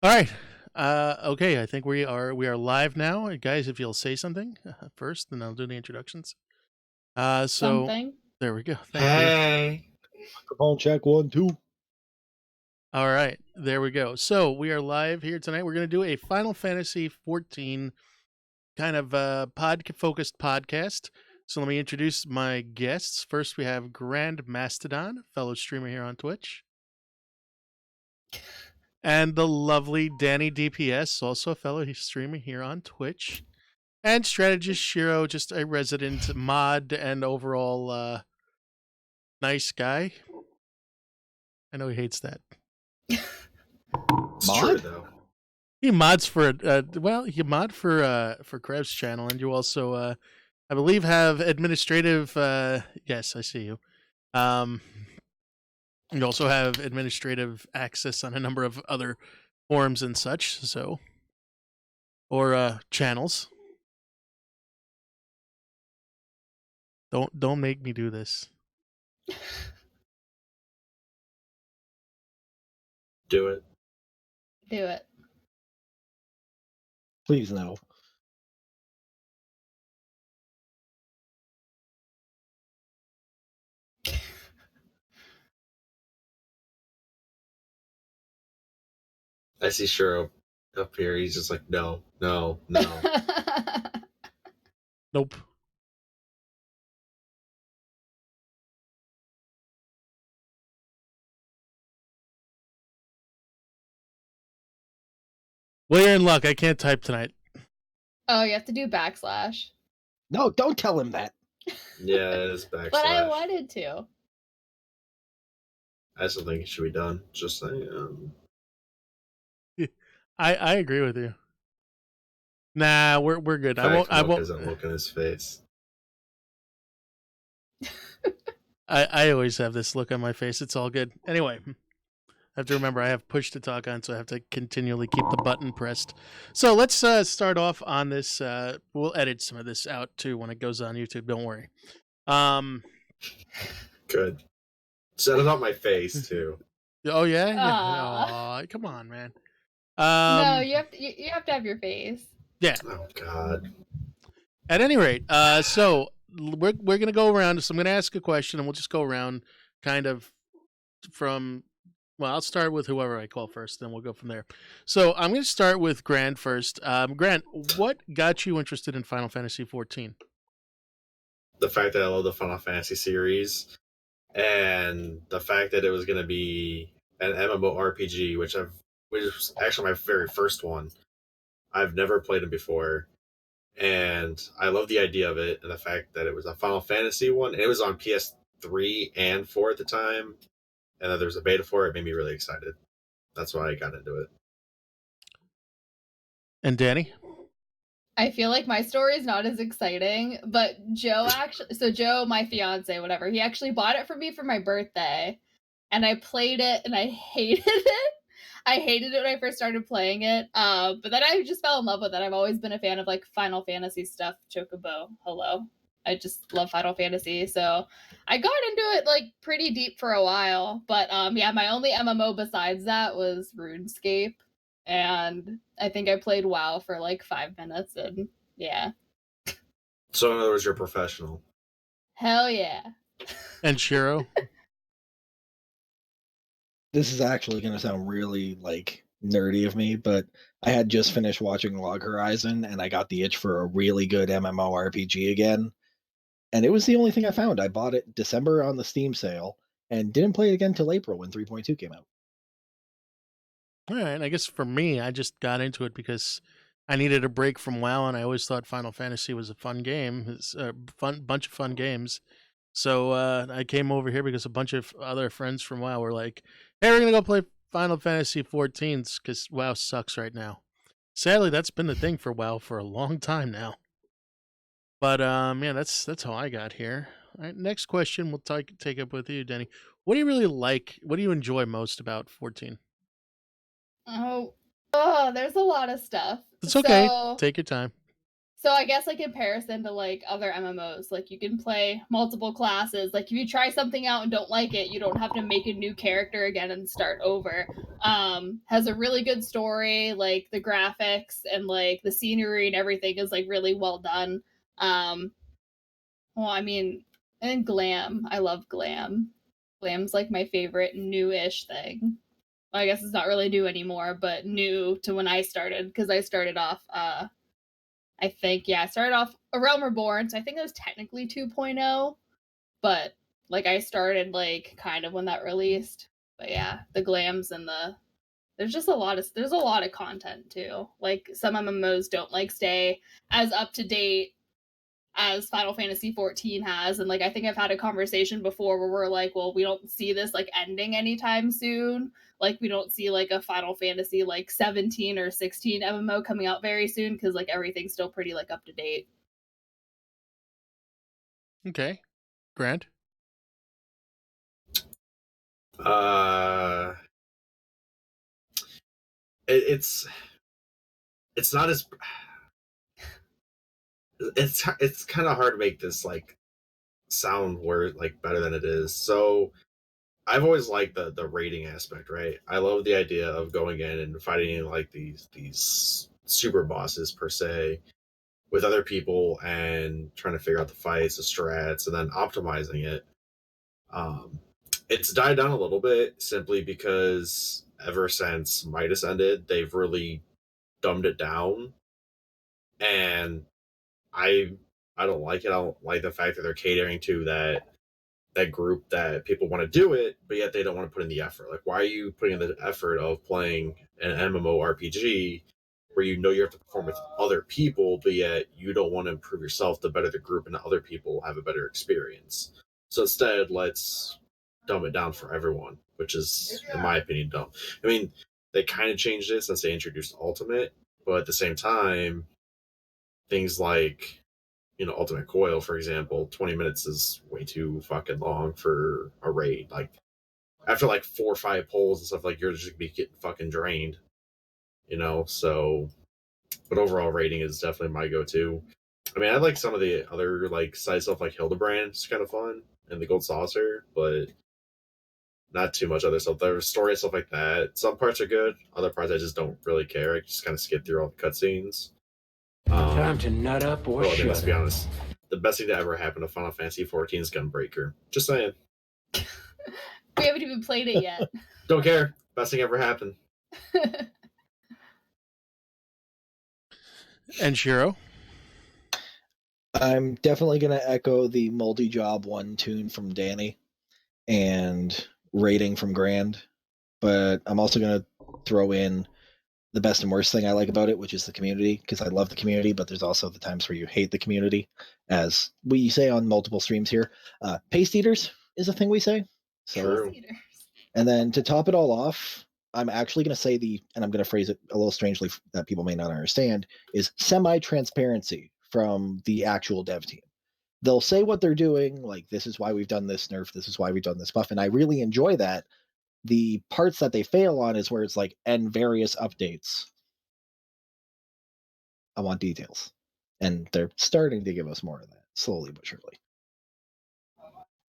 All right. Okay, I think we are live now. Guys, if you'll say something first, then I'll do the introductions. So Something. there we go. Thank you. Hey. Microphone check 1, 2. All right, there we go. So we are live here tonight. We're going to do a Final Fantasy XIV kind of focused podcast. So let me introduce my guests. First, we have Grandmastodon, fellow streamer here on Twitch, and the lovely DanniDPS, also a fellow streamer here on Twitch. And Strategistshiroe, just a resident mod and overall nice guy. I know he hates that. It's Mod? true, though. He mods for you mod for Krebs channel, and you also I believe have administrative yes, I see you. You also have administrative access on a number of other forums and such, so or channels. Don't make me do this. Do it. Do it. Please no. I see Shiro up here. He's just like, no, no, no. Nope. Well, you're in luck. I can't type tonight. Oh, you have to do backslash. No, don't tell him that. Yeah, it is backslash. But I wanted to. I still think it should be done. Just saying. I agree with you. Nah, we're good. I won't. Doesn't look in his face. I always have this look on my face. It's all good. Anyway, I have to remember I have push to talk on, so I have to continually keep the button pressed. So let's start off on this. We'll edit some of this out too when it goes on YouTube. Don't worry. Good. Set it on my face too. Oh yeah. Aw. Aw, come on, man. No, you have to have your face. Yeah. Oh God. At any rate, so we're gonna go around. So I'm gonna ask a question, and we'll just go around, kind of from. Well, I'll start with whoever I call first, then we'll go from there. So I'm gonna start with Grant first. Grant, what got you interested in Final Fantasy XIV? The fact that I love the Final Fantasy series, and the fact that it was going to be an MMORPG, which was actually my very first one. I've never played it before, and I love the idea of it, and the fact that it was a Final Fantasy one, and it was on PS3 and 4 at the time, and that there was a beta for it, made me really excited. That's why I got into it. And Danny? I feel like my story is not as exciting, but Joe Joe, my fiance, whatever, he actually bought it for me for my birthday, and I played it, and I hated it. I hated it when I first started playing it, but then I just fell in love with it. I've always been a fan of like Final Fantasy stuff. Chocobo, hello. I just love Final Fantasy, so I got into it like pretty deep for a while. But yeah, my only MMO besides that was RuneScape, and I think I played WoW for like 5 minutes, and yeah. So in other words, you're a professional. Hell yeah. And Shiro? This is actually going to sound really like nerdy of me, but I had just finished watching Log Horizon, and I got the itch for a really good MMORPG again. And it was the only thing I found. I bought it December on the Steam sale and didn't play it again till April when 3.2 came out. All right. I guess for me, I just got into it because I needed a break from WoW, and I always thought Final Fantasy was a fun game. It's a bunch of fun games. So I came over here because a bunch of other friends from WoW were like, "Hey, we're gonna go play Final Fantasy XIV because WoW sucks right now." Sadly, that's been the thing for WoW for a long time now. But yeah, that's how I got here. All right, next question we'll take up with you, Denny. What do you really like? What do you enjoy most about 14? Oh, there's a lot of stuff. It's okay. So, Take your time. So I guess like comparison to like other MMOs, like you can play multiple classes. Like if you try something out and don't like it, you don't have to make a new character again and start over. Has a really good story, like the graphics and like the scenery and everything is like really well done. Well, I mean, and glam. I love glam. Glam's like my favorite newish thing. Well, I guess it's not really new anymore, but new to when I started because I started off I think, yeah, I started off A Realm Reborn, so I think it was technically 2.0, but like I started like kind of when that released. But yeah, the glams and there's a lot of content too. Like some MMOs don't like stay as up to date as Final Fantasy XIV has, and like I think I've had a conversation before where we're like, well, we don't see this like ending anytime soon. Like we don't see like a Final Fantasy like 17 or 16 MMO coming out very soon because like everything's still pretty like up to date. Okay, Grant. Uh, it's not as it's kind of hard to make this like sound word like better than it is. So I've always liked the rating aspect, right? I love the idea of going in and fighting like these super bosses per se with other people and trying to figure out the fights, the strats, and then optimizing it. Um, it's died down a little bit simply because ever since Midas ended, they've really dumbed it down, and I I don't like it. I don't like the fact that they're catering to that group that people want to do it, but yet they don't want to put in the effort. Like, why are you putting in the effort of playing an MMORPG where you know you have to perform with other people, but yet you don't want to improve yourself to better the group and other people have a better experience? So instead, let's dumb it down for everyone, which is, in my opinion, dumb. I mean, they kind of changed it since they introduced Ultimate, but at the same time, things like Ultimate Coil, for example, 20 minutes is way too fucking long for a raid. Like, after like 4 or 5 polls and stuff, like, you're just gonna be getting fucking drained, So, but overall rating is definitely my go-to. I mean, I like some of the other like side stuff, like Hildebrand. It's kind of fun, and the Gold Saucer, but not too much other stuff. The story and stuff like that. Some parts are good. Other parts I just don't really care. I just kind of skip through all the cutscenes. Time to nut up or Well, I mean, let's shut be up. honest. The best thing to ever happen to Final Fantasy XIV is Gunbreaker. Just saying. We haven't even played it yet. Don't care. Best thing ever happened. And Shiro. I'm definitely going to echo the multi-job one tune from Danny and rating from Grand, but I'm also going to throw in the best and worst thing I like about it, which is the community, because I love the community, but there's also the times where you hate the community, as we say on multiple streams here. Paste eaters is a thing we say. So, True. and then to top it all off, I'm actually going to say and I'm going to phrase it a little strangely that people may not understand, is semi-transparency from the actual dev team. They'll say what they're doing, like, this is why we've done this nerf, this is why we've done this buff, and I really enjoy that. The parts that they fail on is where it's like, and various updates. I want details. And they're starting to give us more of that, slowly but surely.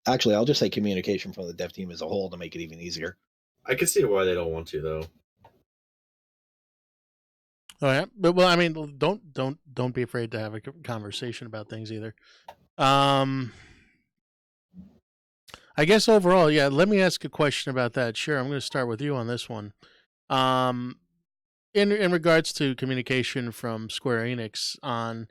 Actually, I'll just say communication from the dev team as a whole to make it even easier. I can see why they don't want to, though. Oh yeah, but well, I mean, don't be afraid to have a conversation about things either. I guess overall, yeah. Let me ask a question about that. Sure, I'm going to start with you on this one. In regards to communication from Square Enix on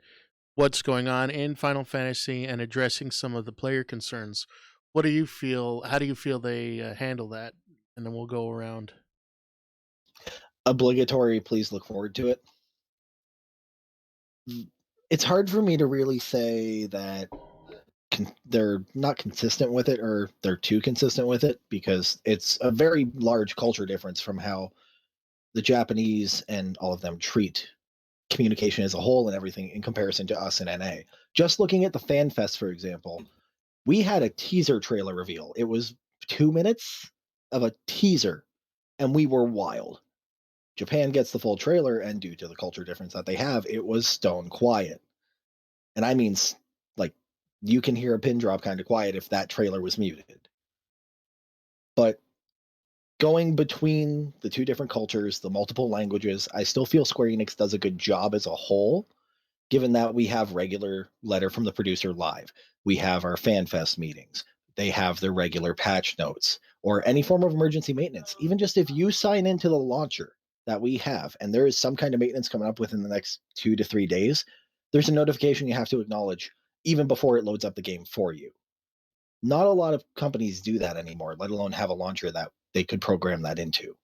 what's going on in Final Fantasy and addressing some of the player concerns, what do you feel? How do you feel they handle that? And then we'll go around. Obligatory, please look forward to it. It's hard for me to really say that they're not consistent with it or they're too consistent with it, because it's a very large culture difference from how the Japanese and all of them treat communication as a whole and everything in comparison to us in NA. Just looking at the Fan Fest, for example, we had a teaser trailer reveal. It was 2 minutes of a teaser, and we were wild. Japan gets the full trailer, and due to the culture difference that they have, it was stone quiet. And I mean, like, you can hear a pin drop kind of quiet if that trailer was muted. But going between the two different cultures, the multiple languages, I still feel Square Enix does a good job as a whole, given that we have regular letter from the producer live. We have our FanFest meetings. They have their regular patch notes or any form of emergency maintenance. Even just if you sign into the launcher that we have and there is some kind of maintenance coming up within the next 2 to 3 days, there's a notification you have to acknowledge even before it loads up the game for you. Not a lot of companies do that anymore, let alone have a launcher that they could program that into.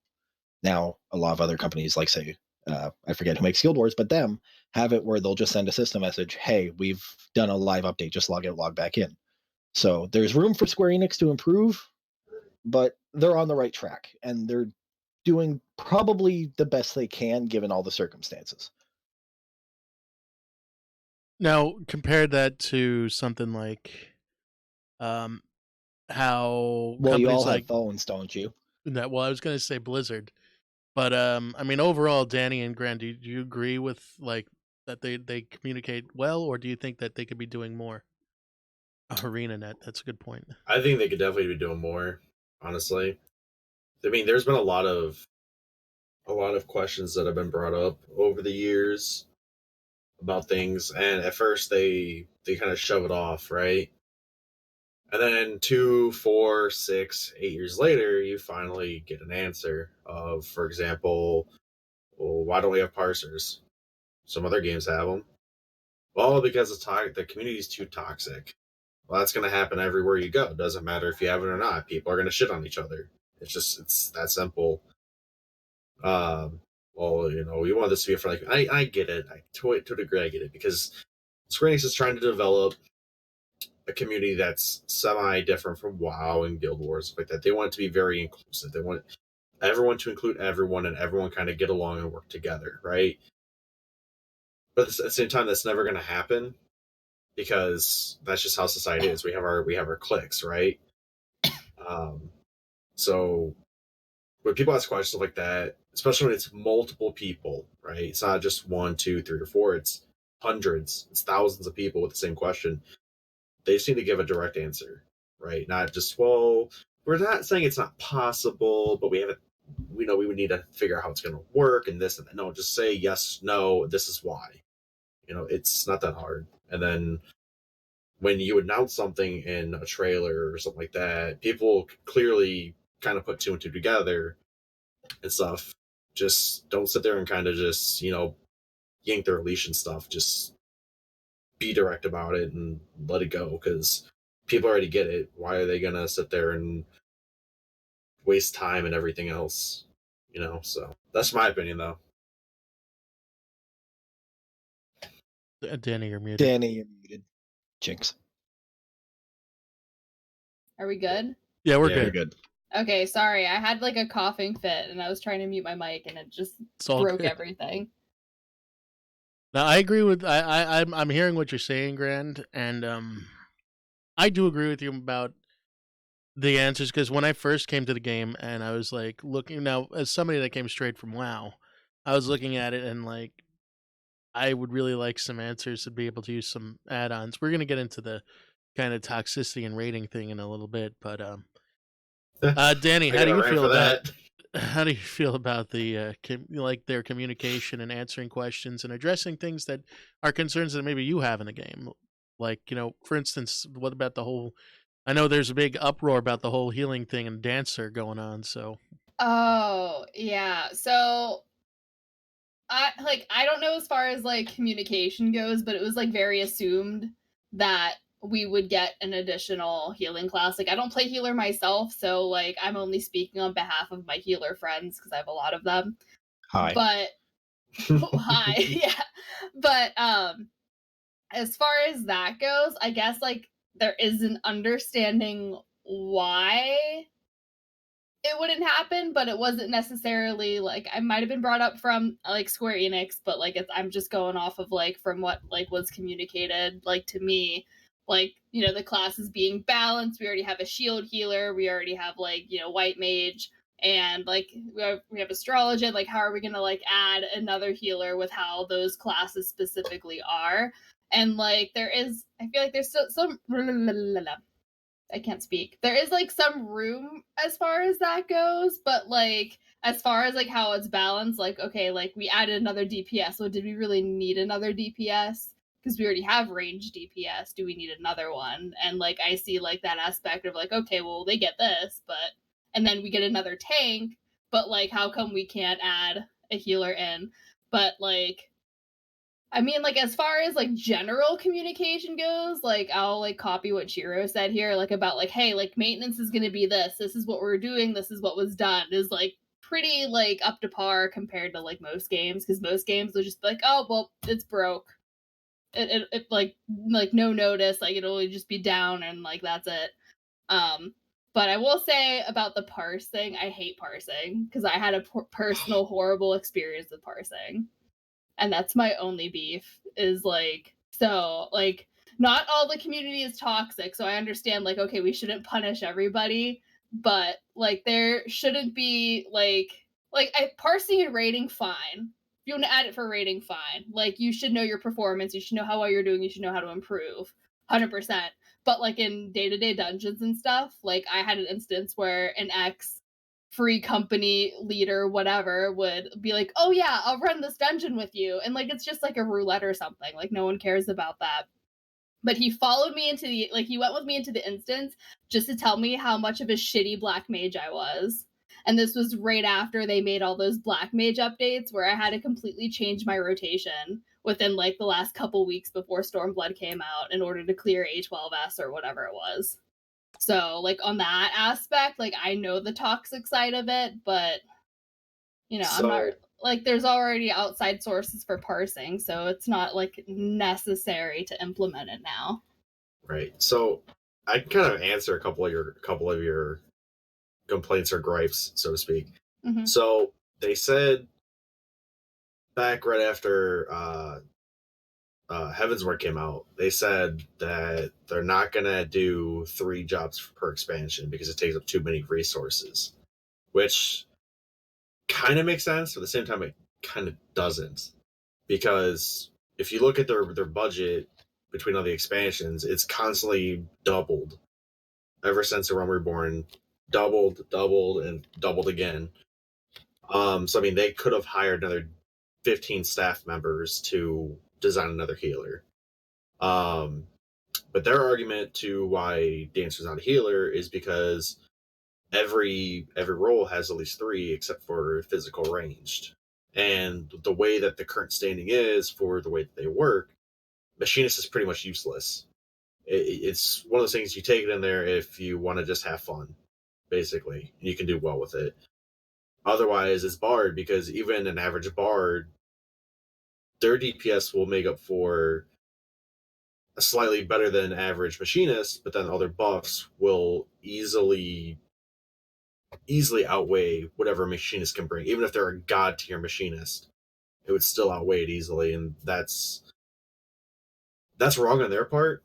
Now, a lot of other companies, like say, I forget who makes Guild Wars, but them have it where they'll just send a system message, hey, we've done a live update, just log out, log back in. So there's room for Square Enix to improve, but they're on the right track, and they're doing probably the best they can given all the circumstances. Now, compare that to something like how Well, you all companies have like phones, don't you? that. Well, I was going to say Blizzard, but I mean, overall, Danny and Grant, do you agree with like that they communicate well, or do you think that they could be doing more? ArenaNet, that's a good point. I think they could definitely be doing more, honestly. I mean, there's been a lot of questions that have been brought up over the years about things, and at first they kind of shove it off, right? And then 2, 4, 6, 8 years later, you finally get an answer of, for example, well, why don't we have parsers? Some other games have them. Well, because the community is too toxic. Well, that's going to happen everywhere you go. It doesn't matter if you have it or not. People are going to shit on each other. It's that simple. Well, we want this to be a friendly. I get it. To a degree, I get it because Square Enix is trying to develop a community that's semi different from WoW and Guild Wars, like that. They want it to be very inclusive. They want everyone to include everyone and everyone kind of get along and work together, right? But at the same time, that's never going to happen because that's just how society is. We have our cliques, right? Um, so when people ask questions like that, especially when it's multiple people, right? It's not just 1, 2, 3, or 4. It's hundreds, it's thousands of people with the same question. They just need to give a direct answer, right? Not just, well, we're not saying it's not possible, but we haven't. We know we would need to figure out how it's going to work and this and that. No, just say yes, no. This is why. It's not that hard. And then when you announce something in a trailer or something like that, people clearly kind of put 2 and 2 together and stuff. Just don't sit there and kind of just, yank their leash and stuff. Just be direct about it and let it go because people already get it. Why are they going to sit there and waste time and everything else? So that's my opinion, though. Danny, you're muted. Danny, you're muted. Jinx. Are we good? Yeah, we're Yeah, good. You're good. Okay, sorry. I had like a coughing fit and I was trying to mute my mic and it just It's all broke good. everything. Now, I agree with I'm hearing what you're saying, Grand, and I do agree with you about the answers because when I first came to the game and I was like looking now as somebody that came straight from WoW, I was looking at it and like I would really like some answers to be able to use some add-ons. We're gonna get into the kind of toxicity and rating thing in a little bit, but Danny, I got a rant for that. how do you feel about the like their communication and answering questions and addressing things that are concerns that maybe you have in the game? Like, for instance, what about the whole I know there's a big uproar about the whole healing thing and Dancer going on, so Oh, yeah. So I don't know as far as like communication goes, but it was like very assumed that we would get an additional healing class. Like I don't play healer myself, so like I'm only speaking on behalf of my healer friends because I have a lot of them. Hi. But hi. Yeah. But as far as that goes, I guess like there is an understanding why it wouldn't happen, but it wasn't necessarily like I might have been brought up from like Square Enix, but like I'm just going off of like from what like was communicated like to me, like the classes being balanced. We already have a shield healer, we already have like white mage, and like we have astrology. Like how are we gonna like add another healer with how those classes specifically are? And like there is, I feel like there's still some I can't speak. There is like some room as far as that goes, but like as far as like how it's balanced, like okay, like we added another DPS, so did we really need another DPS? Because we already have range DPS. Do we need another one? And like I see like that aspect of like, okay, well they get this, but and then we get another tank, but like how come we can't add a healer in? But like I mean, like, as far as, like, general communication goes, like, I'll, like, copy what Shiro said here, like, about, like, hey, like, maintenance is gonna be this is what we're doing, this is what was done, is, like, pretty, like, up to par compared to, like, most games, because most games will just be like, oh, well, it's broke. It like, no notice, like, it'll just be down, and, like, that's it. But I will say about the parsing, I hate parsing, because I had a personal horrible experience with parsing, and that's my only beef is like so like not all the community is toxic, so I understand like okay we shouldn't punish everybody, but like there shouldn't be parsing and rating fine. If you want to add it for rating, fine. Like you should know your performance, you should know how well you're doing, you should know how to improve 100%. But like in day-to-day dungeons and stuff, like I had an instance where an ex free company leader, whatever, would be like, oh yeah, I'll run this dungeon with you. And like, it's just like a roulette or something. Like, no one cares about that. But he followed me into he went with me into the instance just to tell me how much of a shitty black mage I was. And this was right after they made all those black mage updates where I had to completely change my rotation within like the last couple weeks before Stormblood came out in order to clear A12S or whatever it was. So, like, on that aspect, like, I know the toxic side of it, but, you know, I'm not, like, there's already outside sources for parsing, so it's not, like, necessary to implement it now. Right. So, I can kind of answer a couple of your complaints or gripes, so to speak. Mm-hmm. So, they said back right after Heavensward came out, they said that they're not going to do 3 jobs per expansion because it takes up too many resources, which kind of makes sense, but at the same time, it kind of doesn't. Because if you look at their budget between all the expansions, it's constantly doubled ever since The Realm Reborn. Doubled, and doubled again. So I mean, they could have hired another 15 staff members to design another healer. But their argument to why Dancer's not a healer is because every role has at least 3 except for physical ranged. And the way that the current standing is for the way that they work, machinist is pretty much useless. It's one of those things you take it in there if you want to just have fun, basically. You can do well with it. Otherwise, it's bard, because even an average bard, their DPS will make up for a slightly better than average machinist, but then other buffs will easily outweigh whatever a machinist can bring. Even if they're a god tier machinist, it would still outweigh it easily, and that's wrong on their part,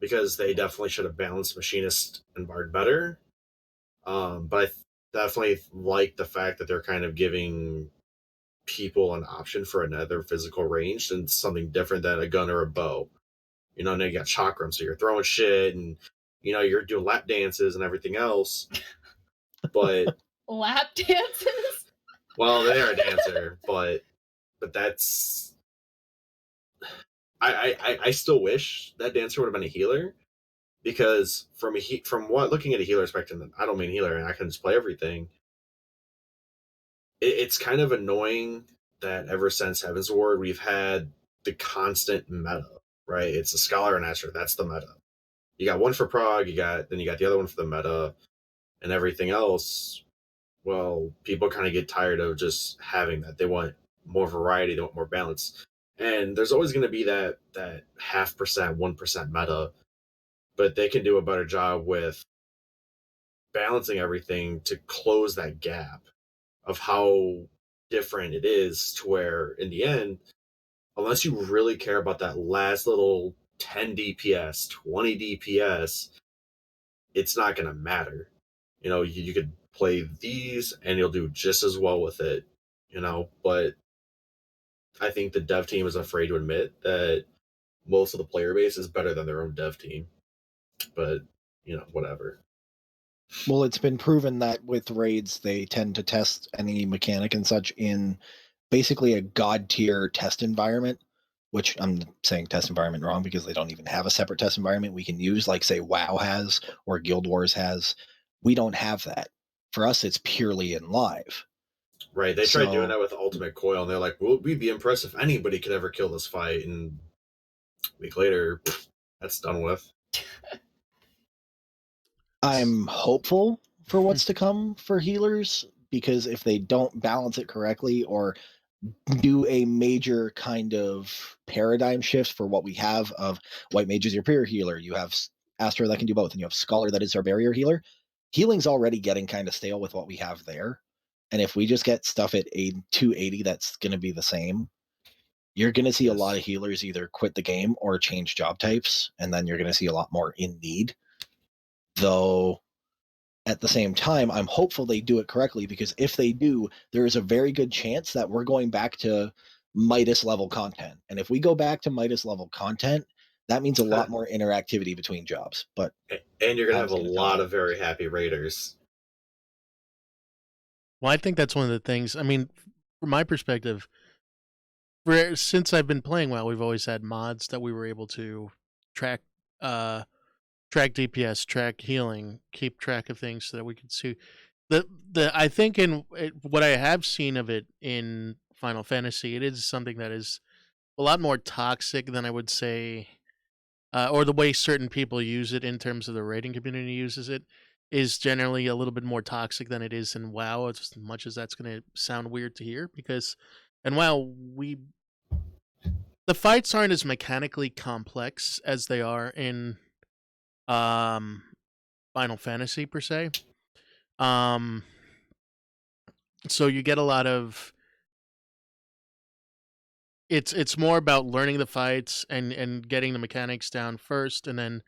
because they definitely should have balanced machinist and bard better. But I definitely like the fact that they're kind of giving people an option for another physical range and something different than a gun or a bow. You know, now you got chakram, so you're throwing shit and you're doing lap dances and everything else. But lap dances? Well, they are a dancer, but that's I still wish that dancer would have been a healer, because from looking at a healer spectrum, I don't mean healer and I can just play everything. It's kind of annoying that ever since Heavensward we've had the constant meta, right? It's a scholar and Asher, that's the meta. You got one for Prague, then you got the other one for the meta, and everything else. Well, people kind of get tired of just having that. They want more variety, they want more balance. And there's always going to be that 0.5%, 1% meta, but they can do a better job with balancing everything to close that gap of how different it is, to where in the end, unless you really care about that last little 10 DPS, 20 DPS, it's not going to matter. You could play these and you'll do just as well with it, but I think the dev team is afraid to admit that most of the player base is better than their own dev team. But whatever. Well, it's been proven that with raids, they tend to test any mechanic and such in basically a god tier test environment, which I'm saying test environment wrong because they don't even have a separate test environment we can use, like say WoW has or Guild Wars has. We don't have that. For us, it's purely in live. Right. They tried doing that with Ultimate Coil, and they're like, well, we'd be impressed if anybody could ever kill this fight. And a week later, that's done with. I'm hopeful for what's to come for healers, because if they don't balance it correctly or do a major kind of paradigm shift for what we have of White Mage is your pure healer, you have Astra that can do both, and you have Scholar that is our barrier healer. Healing's already getting kind of stale with what we have there. And if we just get stuff at 280 that's going to be the same, you're going to see a lot of healers either quit the game or change job types, and then you're going to see a lot more in need. Though at the same time, I'm hopeful they do it correctly, because if they do, there is a very good chance that we're going back to Midas level content. And if we go back to Midas level content, that means a lot more interactivity between jobs. But and you're gonna have a lot of very happy raiders. Well, I think that's one of the things. I mean, from my perspective, since I've been playing WoW, we've always had mods that we were able to track track DPS, track healing, keep track of things so that we could see I think what I have seen of it in Final Fantasy, it is something that is a lot more toxic than I would say, or the way certain people use it in terms of the raiding community uses it is generally a little bit more toxic than it is in WoW. As much as that's going to sound weird to hear, because in WoW the fights aren't as mechanically complex as they are in Final Fantasy per se. So you get a lot of it's more about learning the fights and getting the mechanics down first, and then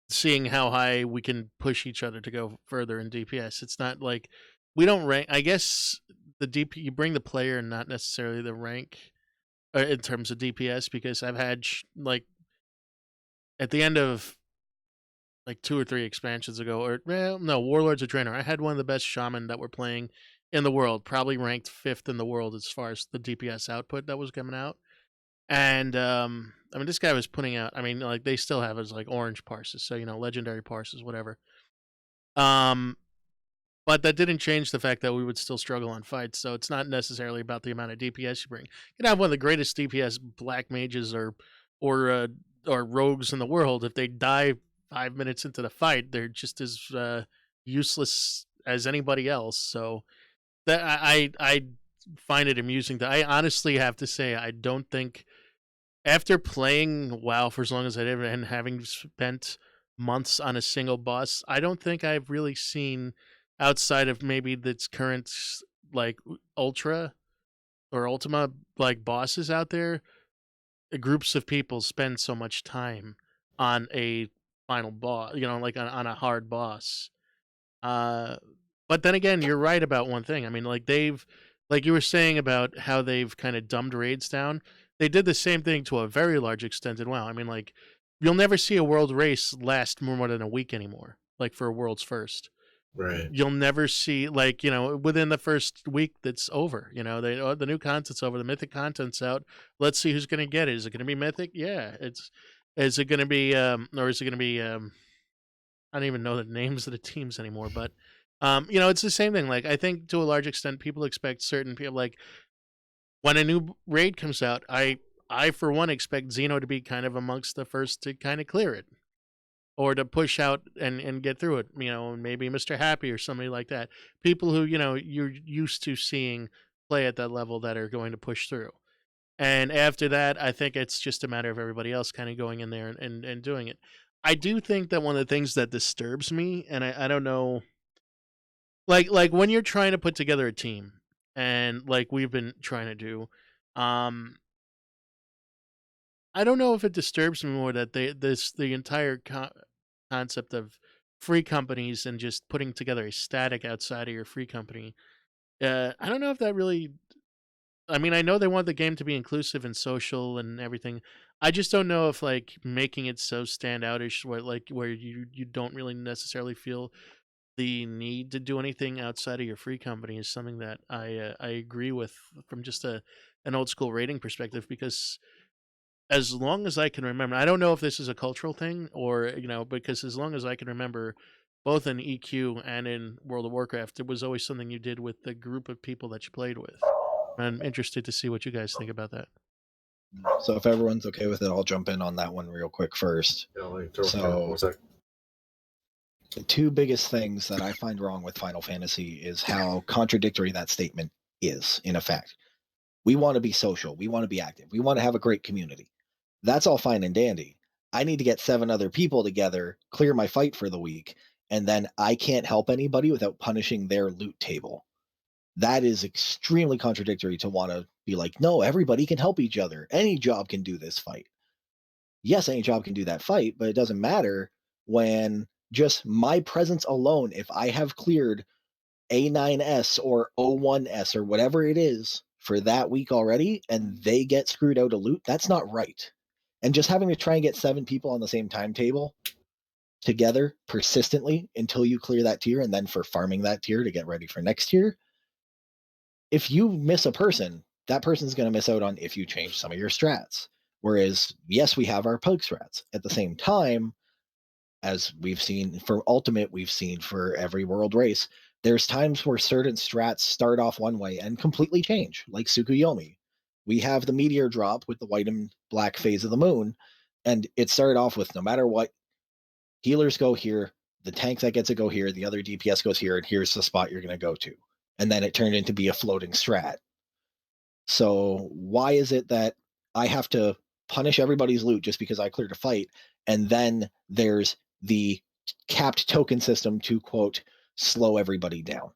seeing how high we can push each other to go further in DPS. It's not like we don't rank. I guess the DP you bring the player and not necessarily the rank in terms of DPS, because I've had like at the end of like 2 or 3 expansions ago, or no, Warlords of Draenor, I had one of the best shaman that were playing in the world, probably ranked 5th in the world as far as the DPS output that was coming out. And I mean, this guy was putting out, I mean, like they still have his like orange parses, so legendary parses, whatever. But that didn't change the fact that we would still struggle on fights. So it's not necessarily about the amount of DPS you bring. You can have one of the greatest DPS black mages or rogues in the world. If they die 5 minutes into the fight, they're just as useless as anybody else. So that I find it amusing. That I honestly have to say, I don't think, after playing WoW for as long as I did and having spent months on a single boss, I don't think I've really seen, outside of maybe its current like Ultra or Ultima like bosses out there, groups of people spend so much time on a final boss, like on a hard boss. But then again, you're right about one thing. I mean, like like you were saying about how they've kind of dumbed raids down. They did the same thing to a very large extent in WoW. I mean, like you'll never see a world race last more than a week anymore. Like for a world's first. Right. You'll never see, like, within the first week that's over. The new content's over, the mythic content's out. Let's see who's going to get it. Is it going to be mythic? Yeah. Is it going to be, or is it going to be, I don't even know the names of the teams anymore, but, it's the same thing. Like, I think to a large extent, people expect certain people, like, when a new raid comes out, I for one expect Xeno to be kind of amongst the first to kind of clear it, or to push out and get through it. Maybe Mr. Happy or somebody like that. People who you're used to seeing play at that level that are going to push through. And after that, I think it's just a matter of everybody else kind of going in there and doing it. I do think that one of the things that disturbs me, and I don't know, like when you're trying to put together a team, and like we've been trying to do, I don't know if it disturbs me more that the entire concept of free companies and just putting together a static outside of your free company. I don't know if that really I mean, I know they want the game to be inclusive and social and everything. I just don't know if like making it so standoutish, where you don't really necessarily feel the need to do anything outside of your free company is something that I agree with from just an old school rating perspective. Because as long as I can remember, I don't know if this is a cultural thing or because as long as I can remember, both in EQ and in World of Warcraft, there was always something you did with the group of people that you played with. I'm interested to see what you guys think about that. So if everyone's okay with it, I'll jump in on that one real quick first. Yeah, So the two biggest things that I find wrong with Final Fantasy is how contradictory that statement is, in effect. We want to be social. We want to be active. We want to have a great community. That's all fine and dandy. I need to get 7 other people together, clear my fight for the week, and then I can't help anybody without punishing their loot table. That is extremely contradictory to want to be like, no, everybody can help each other. Any job can do this fight. Yes, any job can do that fight, but it doesn't matter when just my presence alone, if I have cleared A9S or O1S or whatever it is for that week already, and they get screwed out of loot, that's not right. And just having to try and get 7 people on the same timetable together persistently until you clear that tier, and then for farming that tier to get ready for next tier, if you miss a person, that person's going to miss out on if you change some of your strats. Whereas, yes, we have our poke strats. At the same time, as we've seen for Ultimate, we've seen for every world race, there's times where certain strats start off one way and completely change, like Tsukuyomi. We have the meteor drop with the white and black phase of the moon, and it started off with no matter what, healers go here, the tank that gets to go here, the other DPS goes here, and here's the spot you're going to go to. And then it turned into be a floating strat. So why is it that I have to punish everybody's loot just because I cleared a fight, and then there's the capped token system to, quote, slow everybody down?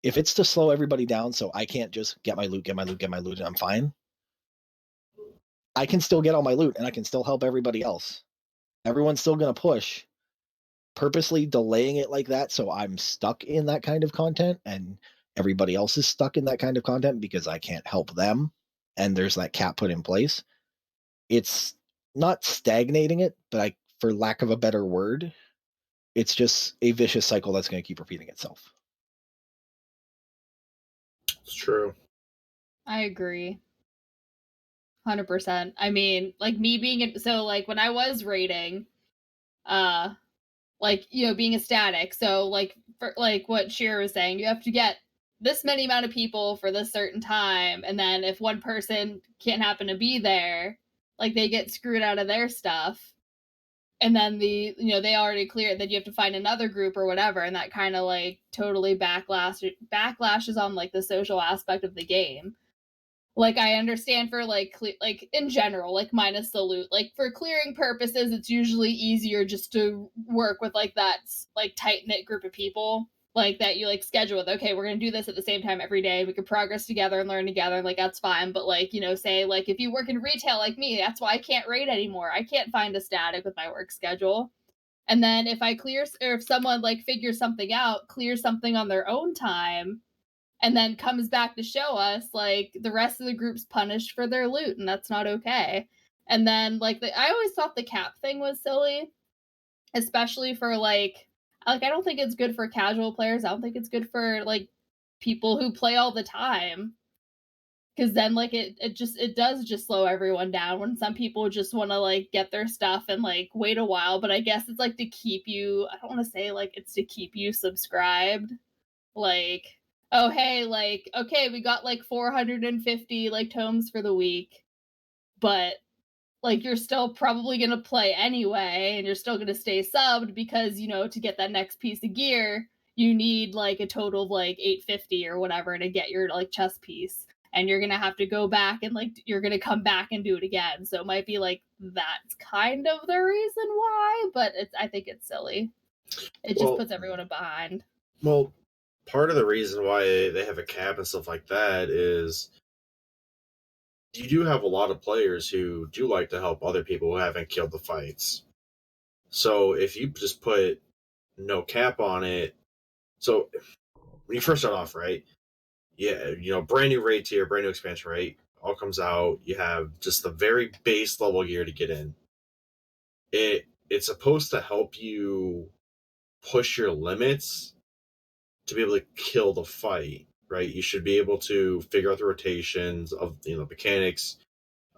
If it's to slow everybody down so I can't just get my loot, and I'm fine, I can still get all my loot and I can still help everybody else. Everyone's still going to push. Purposely delaying it like that so I'm stuck in that kind of content and everybody else is stuck in that kind of content because I can't help them and there's that cap put in place. It's not stagnating it, but for lack of a better word, it's just a vicious cycle that's going to keep repeating itself. It's true. I agree. 100%. I mean, like me being so like when I was rating, like being a static, so like for like what Shira was saying, you have to get this many amount of people for this certain time, and then if one person can't happen to be there, like they get screwed out of their stuff, and then they already cleared, then you have to find another group or whatever, and that kind of like totally backlashes on like the social aspect of the game. Like I understand for like like in general, like minus the loot, like for clearing purposes, it's usually easier just to work with like that like tight knit group of people, like that you like schedule with. Okay, we're gonna do this at the same time every day. We can progress together and learn together. Like that's fine. But like say like if you work in retail like me, that's why I can't rate anymore. I can't find a static with my work schedule. And then if I clear or if someone like figures something out, clears something on their own time, and then comes back to show us, like the rest of the group's punished for their loot, and that's not okay. And then like I always thought the cap thing was silly, especially for like I don't think it's good for casual players. I don't think it's good for like people who play all the time, because then like it does just slow everyone down when some people just want to like get their stuff and like wait a while. But I guess it's like to keep you, I don't want to say like it's to keep you subscribed, like, oh hey, like okay, we got like 450 like tomes for the week, but like you're still probably gonna play anyway, and you're still gonna stay subbed because to get that next piece of gear you need like a total of like 850 or whatever to get your like chest piece, and you're gonna have to go back and like you're gonna come back and do it again. So it might be like that's kind of the reason why, but I think it's silly. It just puts everyone in behind. Well, part of the reason why they have a cap and stuff like that is you do have a lot of players who do like to help other people who haven't killed the fights. So if you just put no cap on it, so when you first start off, right, brand new raid tier, brand new expansion, right? All comes out. You have just the very base level gear to get in. It's supposed to help you push your limits to be able to kill the fight, right? You should be able to figure out the rotations of mechanics,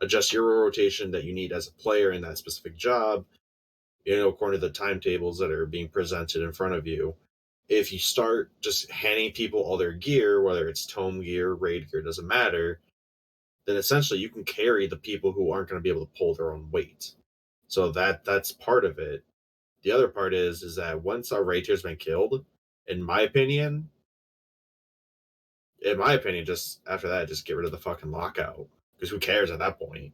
adjust your rotation that you need as a player in that specific job, according to the timetables that are being presented in front of you. If you start just handing people all their gear, whether it's tome gear, raid gear, doesn't matter, then essentially you can carry the people who aren't going to be able to pull their own weight. So that's part of it. The other part is that once our raid tier's been killed, in my opinion, just after that, just get rid of the fucking lockout. Because who cares at that point?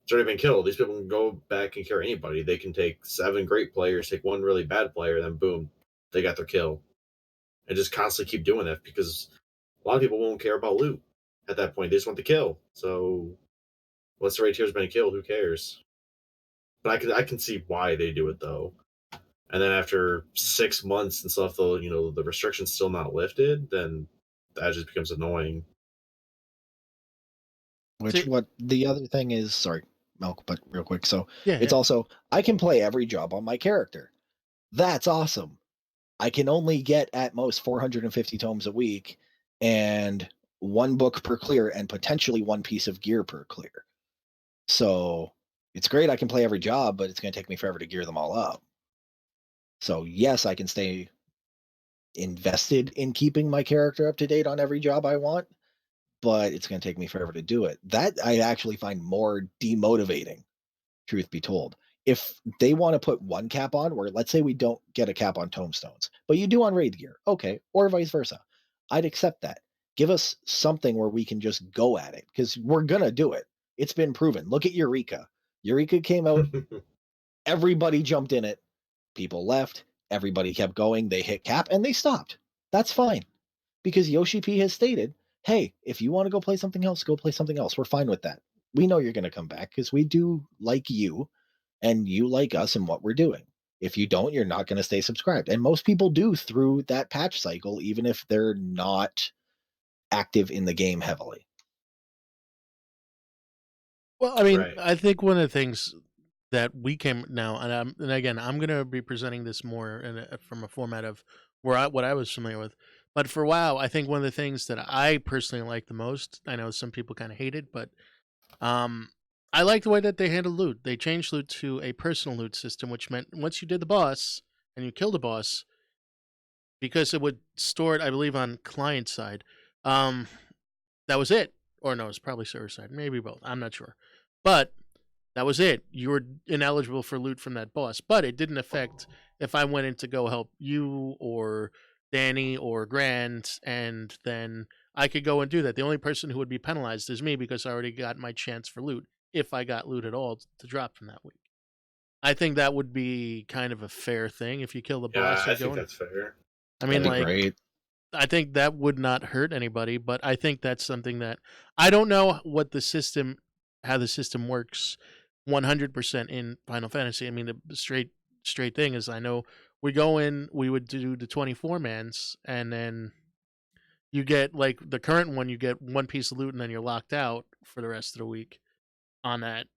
It's already been killed. These people can go back and carry anybody. They can take 7 great players, take 1 really bad player, then boom, they got their kill. And just constantly keep doing that because a lot of people won't care about loot at that point. They just want the kill. So once the raid tier's been killed, who cares? But I can see why they do it though. And then after 6 months and stuff, though, the restrictions still not lifted, then that just becomes annoying. Which what the other thing is, sorry, Milk, but real quick. So it's Yeah. also, I can play every job on my character. That's awesome. I can only get at most 450 tomes a week and 1 book per clear and potentially 1 piece of gear per clear. So it's great. I can play every job, but it's going to take me forever to gear them all up. So yes, I can stay invested in keeping my character up to date on every job I want, but it's going to take me forever to do it. That I actually find more demotivating, truth be told. If they want to put 1 cap on, where let's say we don't get a cap on tomestones, but you do on raid gear, okay, or vice versa, I'd accept that. Give us something where we can just go at it, because we're going to do it. It's been proven. Look at Eureka. Eureka came out, everybody jumped in it, people left, everybody kept going, they hit cap, and they stopped. That's fine. Because Yoshi P has stated, hey, if you want to go play something else, go play something else. We're fine with that. We know you're going to come back because we do like you and you like us and what we're doing. If you don't, you're not going to stay subscribed. And most people do through that patch cycle, even if they're not active in the game heavily. Well, I mean, Right. I think one of the things that we came now, and again, I'm going to be presenting this more from a format of what I was familiar with. But for WoW, I think one of the things that I personally like the most, I know some people kind of hate it, but I like the way that they handle loot. They changed loot to a personal loot system, which meant once you did the boss and you killed the boss, because it would store it, I believe, on client side. That was it. Or no, it's probably server side. Maybe both. I'm not sure. But that was it. You were ineligible for loot from that boss. But it didn't affect if I went in to go help you or Danny or Grant, and then I could go and do that. The only person who would be penalized is me because I already got my chance for loot, if I got loot at all to drop from that week. I think that would be kind of a fair thing if you kill the boss. I think that's fair. I mean, That'd be great. I think that would not hurt anybody, but I think that's something that I don't know how the system works 100% in Final Fantasy. I mean, the straight thing is I know we go in, we would do the 24 mans, and then you get, like, the current one, you get 1 piece of loot and then you're locked out for the rest of the week on that.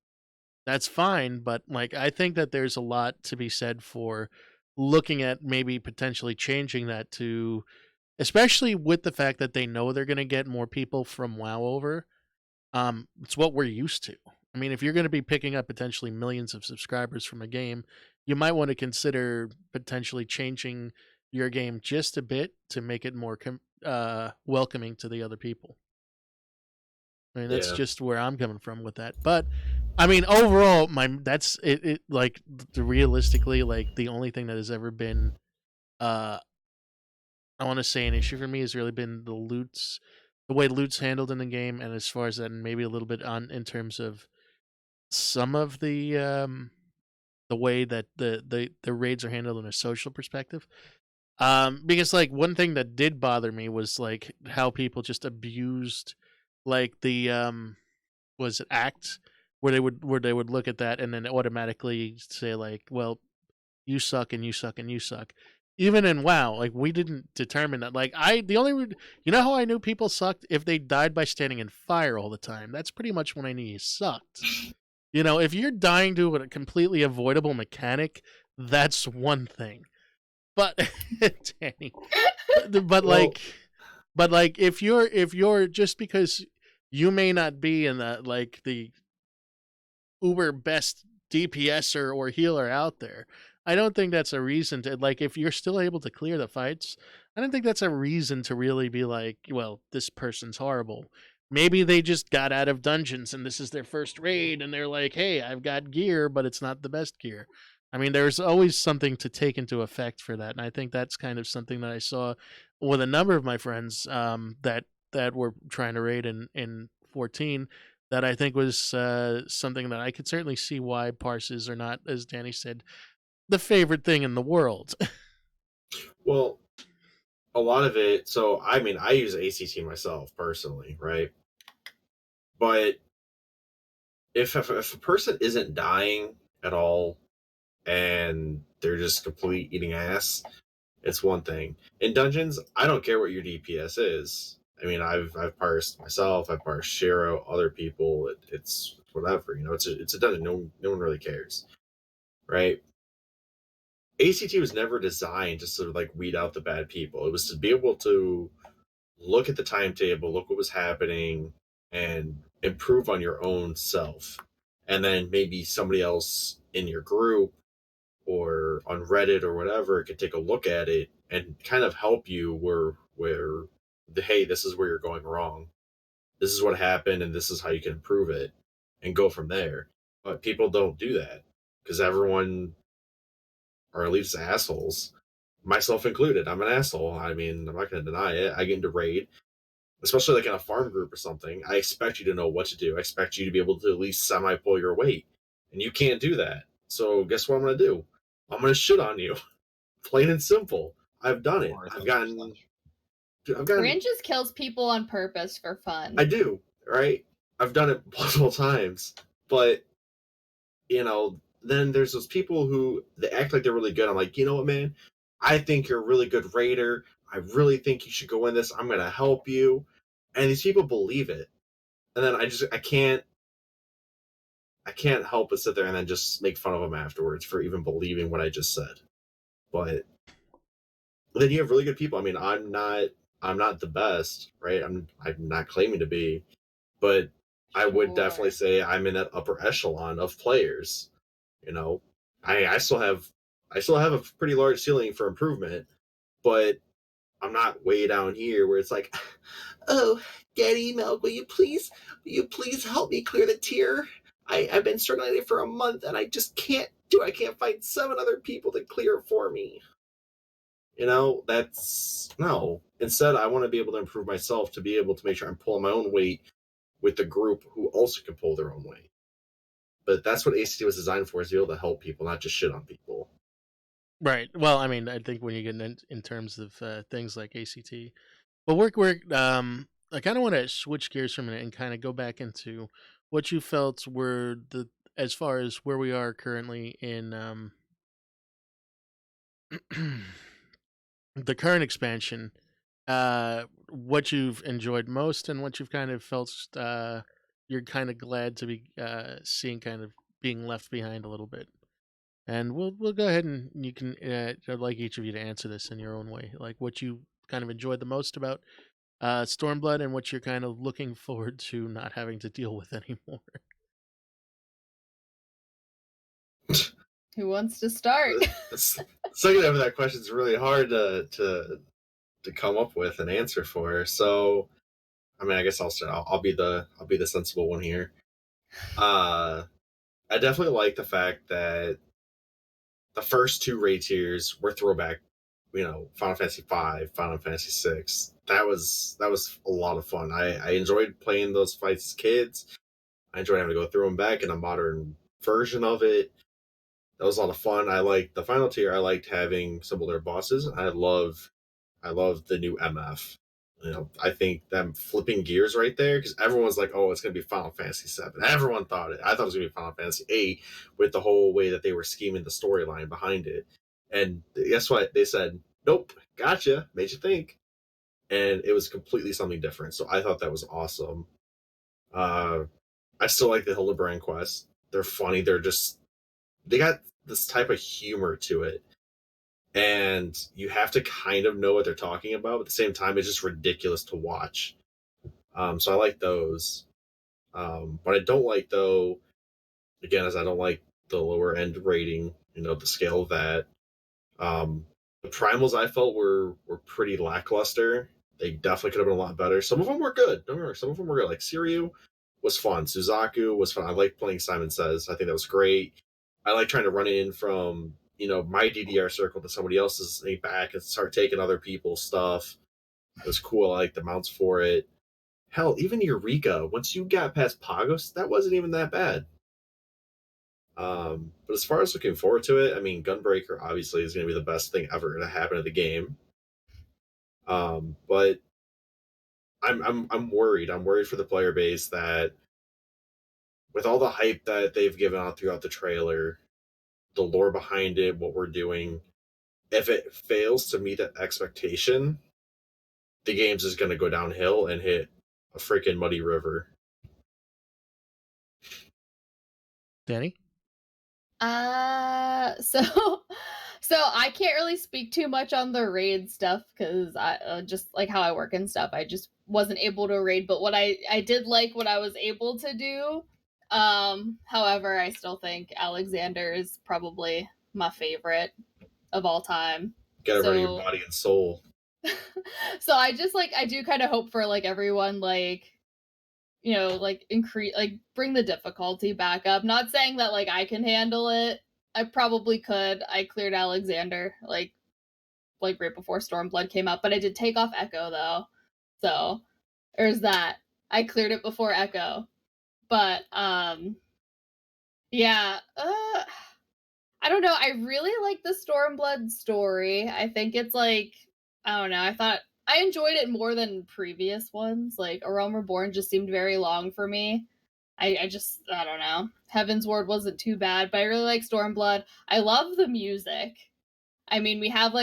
That's fine, but, like, I think that there's a lot to be said for looking at maybe potentially changing that to, especially with the fact that they know they're going to get more people from WoW over. It's what we're used to. I mean, if you're going to be picking up potentially millions of subscribers from a game, you might want to consider potentially changing your game just a bit to make it more welcoming to the other people. I mean, that's just where I'm coming from with that. But I mean, overall, that's it. Like, realistically, like, the only thing that has ever been, I want to say, an issue for me has really been the way loot's handled in the game, and as far as that, and maybe a little bit on in terms of some of the way that the raids are handled in a social perspective. Because, like, one thing that did bother me was, like, how people just abused, like, the was it act, where they would look at that and then automatically say, like, well, you suck and you suck and you suck. even in WoW, like we didn't determine that. Like you know how I knew people sucked if they died by standing in fire all the time. That's pretty much when I knew you sucked. You know, if you're dying to a completely avoidable mechanic, that's one thing. But Danny, but Well, like if you're just because you may not be in the uber best DPSer or healer out there, I don't think that's a reason to, like, if you're still able to clear the fights, I don't think that's a reason to really be like, well, this person's horrible. Maybe they just got out of dungeons and this is their first raid and they're like, hey, I've got gear, but it's not the best gear. I mean, there's always something to take into effect for that. And I think that's kind of something that I saw with a number of my friends that were trying to raid in 14, that I think was something that I could certainly see why parses are not, as Danny said, the favorite thing in the world. well, a lot of it. So I mean, I use ACT myself personally, right? But if a person isn't dying at all and they're just complete eating ass, it's one thing. In dungeons, I don't care what your DPS is. I mean, I've parsed myself, I've parsed Shiro, other people. It's whatever, you know. It's a dungeon. No one really cares, right? ACT was never designed to sort of like weed out the bad people. It was to be able to look at the timetable, look what was happening, and improve on your own self. And then maybe somebody else in your group or on Reddit or whatever could take a look at it and kind of help you where the hey, this is where you're going wrong. This is what happened and this is how you can improve it and go from there. But people don't do that because everyone are at least assholes. Myself included. I'm an asshole. I mean, I'm not gonna deny it. I get into raid, especially like in a farm group or something. I expect you to know what to do. I expect you to be able to at least semi pull your weight. And you can't do that. So guess what I'm gonna do? I'm gonna shit on you. Plain and simple. I've done it. I've gotten Brand just kills people on purpose for fun. I do, right? I've done it multiple times. But then there's those people who they act like they're really good. I'm like, you know what, man? I think you're a really good raider. I really think you should go in this. I'm gonna help you. And these people believe it. And then I can't help but sit there and then just make fun of them afterwards for even believing what I just said. But then you have really good people. I mean, I'm not the best, right? I'm not claiming to be, but I would definitely say I'm in that upper echelon of players. You know, I still have a pretty large ceiling for improvement, but I'm not way down here where it's like, oh, Daddy Milk, will you please help me clear the tier? I've been struggling it for a month and I just can't do it. I can't find 7 other people to clear it for me. That's no. Instead, I want to be able to improve myself to be able to make sure I'm pulling my own weight with the group who also can pull their own weight. But that's what ACT was designed for, is to be able to help people, not just shit on people. Right. Well, I mean, I think when you get in terms of things like ACT, but we're I kind of want to switch gears for a minute and kind of go back into what you felt were as far as where we are currently in the current expansion, what you've enjoyed most and what you've kind of felt you're kind of glad to be seeing kind of being left behind a little bit. And we'll go ahead and you can I'd like each of you to answer this in your own way, like what you kind of enjoyed the most about Stormblood and what you're kind of looking forward to not having to deal with anymore. Who wants to start? The second half of that question is really hard to come up with an answer for. So, I mean, I guess I'll start. I'll be the sensible one here. I definitely like the fact that the first 2 raid tiers were throwback. Final Fantasy V, Final Fantasy VI. That was a lot of fun. I enjoyed playing those fights as kids. I enjoyed having to go through them back in a modern version of it. That was a lot of fun. I liked the final tier. I liked having simpler bosses. I love the new MF. I think them flipping gears right there, because everyone's like, "Oh, it's gonna be Final Fantasy VII." Everyone thought it. I thought it was gonna be Final Fantasy VIII with the whole way that they were scheming the storyline behind it. And guess what? They said, nope, gotcha, made you think. And it was completely something different. So I thought that was awesome. I still like the Hildebrand quests. They're funny. They got this type of humor to it. And you have to kind of know what they're talking about. But at the same time, it's just ridiculous to watch. So I like those. But I don't like, though, again, as I don't like the lower end rating, the scale of that. The primals I felt were pretty lackluster. They definitely could have been a lot better. Some of them were good. Don't get me wrong, some of them were good. Like Shiryu was fun. Suzaku was fun. I like playing Simon Says. I think that was great. I like trying to run in from my DDR circle to somebody else's back and start taking other people's stuff. It was cool. I like the mounts for it. Hell, even Eureka, once you got past Pagos, that wasn't even that bad. But as far as looking forward to it, I mean, Gunbreaker obviously is going to be the best thing ever to happen to the game. But I'm worried. I'm worried for the player base that with all the hype that they've given out throughout the trailer, the lore behind it, what we're doing, if it fails to meet that expectation, the game's just going to go downhill and hit a freaking muddy river. Danny? So so I can't really speak too much on the raid stuff because I just like how I work and stuff. I just wasn't able to raid, but what I did like what I was able to do. However, I still think Alexander is probably my favorite of all time. Gotta run your body and soul. So I just I do kind of hope for everyone increase bring the difficulty back up. Not saying that I can handle it. I probably could. I cleared Alexander like right before Stormblood came out, but I did take off Echo though. So there's that. I cleared it before Echo. But yeah, I don't know. I really like the Stormblood story. I think it's I don't know. I thought I enjoyed it more than previous ones. A Realm Reborn just seemed very long for me. I don't know. Heaven's Ward wasn't too bad, but I really like Stormblood. I love the music. I mean, we have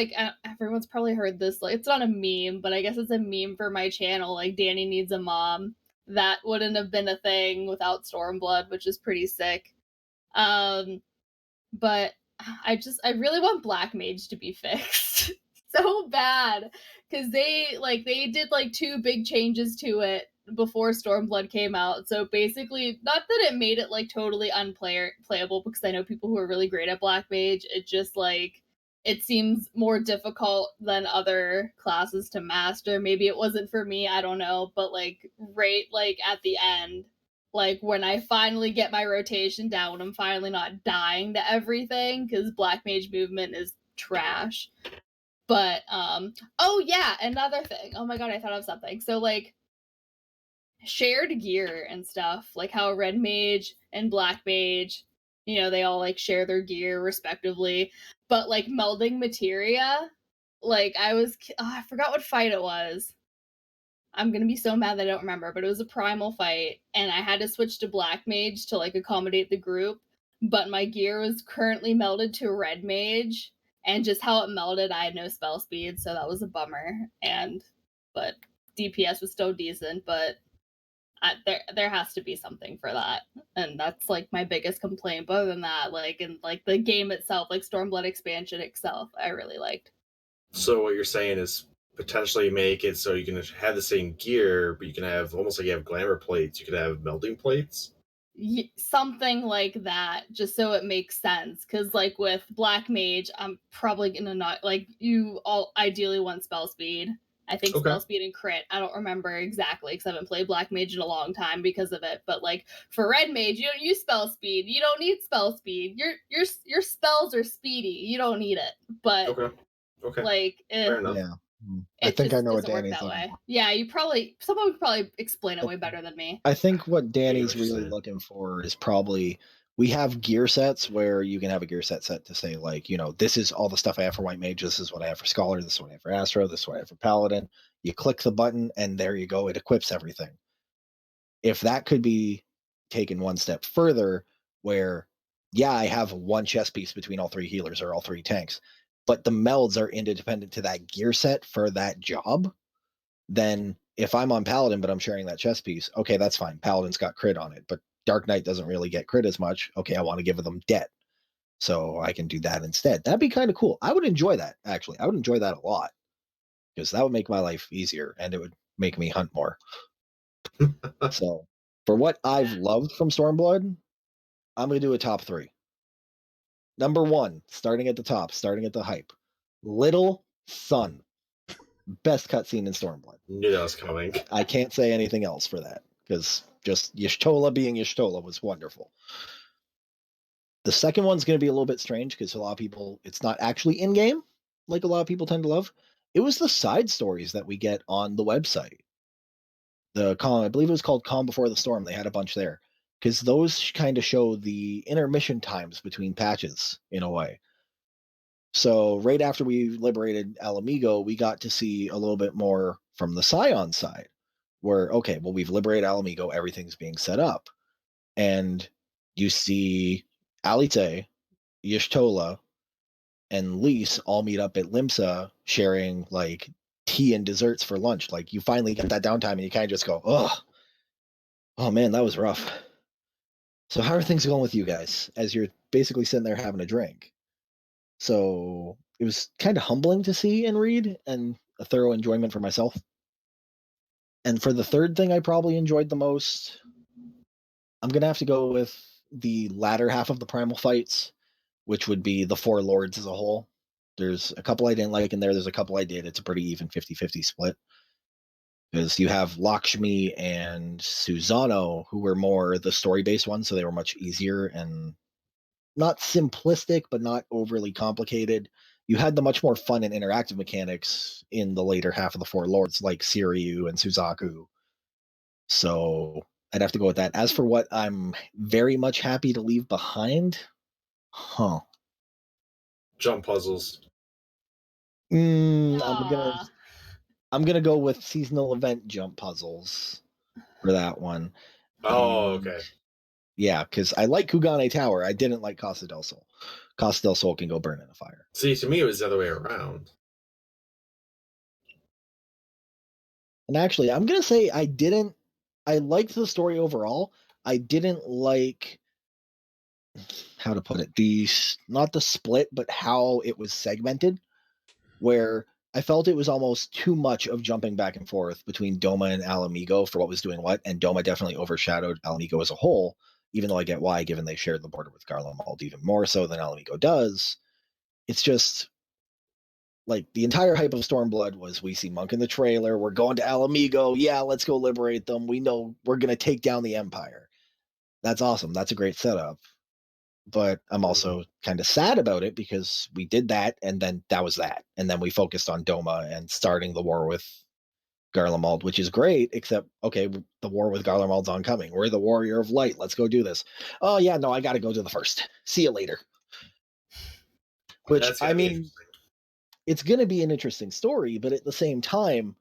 everyone's probably heard this. It's not a meme, but I guess it's a meme for my channel. Danny Needs a Mom. That wouldn't have been a thing without Stormblood, which is pretty sick. But I really want Black Mage to be fixed so bad because they did 2 big changes to it before Stormblood came out. So basically, not that it made it totally unplayable, because I know people who are really great at Black Mage. It just it seems more difficult than other classes to master. Maybe it wasn't for me, I don't know, but right at the end, when I finally get my rotation down, when I'm finally not dying to everything, because Black Mage movement is trash. But oh yeah, another thing. Oh my god, I thought of something. So shared gear and stuff, how Red Mage and Black Mage, they all share their gear respectively. But melding materia, I forgot what fight it was. I'm gonna be so mad that I don't remember, but it was a primal fight, and I had to switch to Black Mage to accommodate the group, but my gear was currently melded to Red Mage, and just how it melded, I had no spell speed, so that was a bummer. But DPS was still decent, but there has to be something for that, and that's my biggest complaint. But other than that, in the game itself, Stormblood expansion itself, I really liked. So what you're saying is potentially make it so you can have the same gear, but you can have almost like you have glamour plates. You could have melding plates. Something like that, just so it makes sense. Because with Black Mage, I'm probably gonna not you all ideally want spell speed. I think spell speed and crit. I don't remember exactly because I haven't played Black Mage in a long time because of it. But for Red Mage, you don't use spell speed. You don't need spell speed. Your spells are speedy. You don't need it. But okay. Fair enough. Yeah. I think I know what Danny's that looking way. for. Yeah, someone would probably explain it way better than me. I think what Danny's really looking for is probably, we have gear sets where you can have a gear set to say this is all the stuff I have for White Mage, this is what I have for Scholar, this is what I have for Astro, this is what I have for Paladin. You click the button and there you go, it equips everything. If that could be taken one step further, where I have one chess piece between all 3 healers or all 3 tanks, but the melds are independent to that gear set for that job, then if I'm on Paladin but I'm sharing that chess piece, okay, that's fine. Paladin's got crit on it, but Dark Knight doesn't really get crit as much. Okay, I want to give them debt, so I can do that instead. That'd be kind of cool. I would enjoy that, actually. I would enjoy that a lot, because that would make my life easier and it would make me hunt more. So for what I've loved from Stormblood, I'm going to do a top 3. Number 1, starting at the top, starting at the hype. Little Sun. Best cutscene in Stormblood. Knew that was coming. I can't say anything else for that, because just Y'shtola being Y'shtola was wonderful. The second one's going to be a little bit strange, because a lot of people, it's not actually in-game, like a lot of people tend to love. It was the side stories that we get on the website. I believe it was called Calm Before the Storm. They had a bunch there, because those kind of show the intermission times between patches in a way. So right after we liberated Alamigo, we got to see a little bit more from the Scion side, where, okay, well, we've liberated Alamigo, everything's being set up. And you see Alite, Y'shtola, and Lise all meet up at Limsa sharing like tea and desserts for lunch. Like, you finally get that downtime and you kind of just go, oh man, that was rough. So how are things going with you guys as you're basically sitting there having a drink? So it was kind of humbling to see and read, and a thorough enjoyment for myself. And for the third thing I probably enjoyed the most, I'm going to have to go with the latter half of the primal fights, which would be the 4 lords as a whole. There's a couple I didn't like in there. There's a couple I did. It's a pretty even 50-50 split. Because you have Lakshmi and Susano, who were more the story-based ones, so they were much easier and not simplistic, but not overly complicated. You had the much more fun and interactive mechanics in the later half of the 4 lords, like Siryu and Suzaku. So I'd have to go with that. As for what I'm very much happy to leave behind, Jump puzzles. I'm gonna go with seasonal event jump puzzles for that one. Oh, okay. Yeah, because I like Kugane Tower. I didn't like Costa del Sol. Costa del Sol can go burn in a fire. See, to me, it was the other way around. And actually, I'm gonna say I liked the story overall. I didn't like, how to put it, not the split, but how it was segmented, where I felt it was almost too much of jumping back and forth between Doma and Alamigo for what was doing what, and Doma definitely overshadowed Alamigo as a whole, even though I get why, given they shared the border with Garlemald even more so than Alamigo does. It's just, like, the entire hype of Stormblood was, we see Monk in the trailer, we're going to Alamigo, yeah, let's go liberate them, we know we're going to take down the Empire. That's awesome, that's a great setup. But I'm also kind of sad about it, because we did that, and then that was that. And then we focused on Doma and starting the war with Garlemald, which is great, except, okay, the war with Garlemald's oncoming. We're the Warrior of Light, let's go do this. Oh, yeah, no, I got to go to the first. See you later. Which, I mean, it's going to be an interesting story, but at the same time,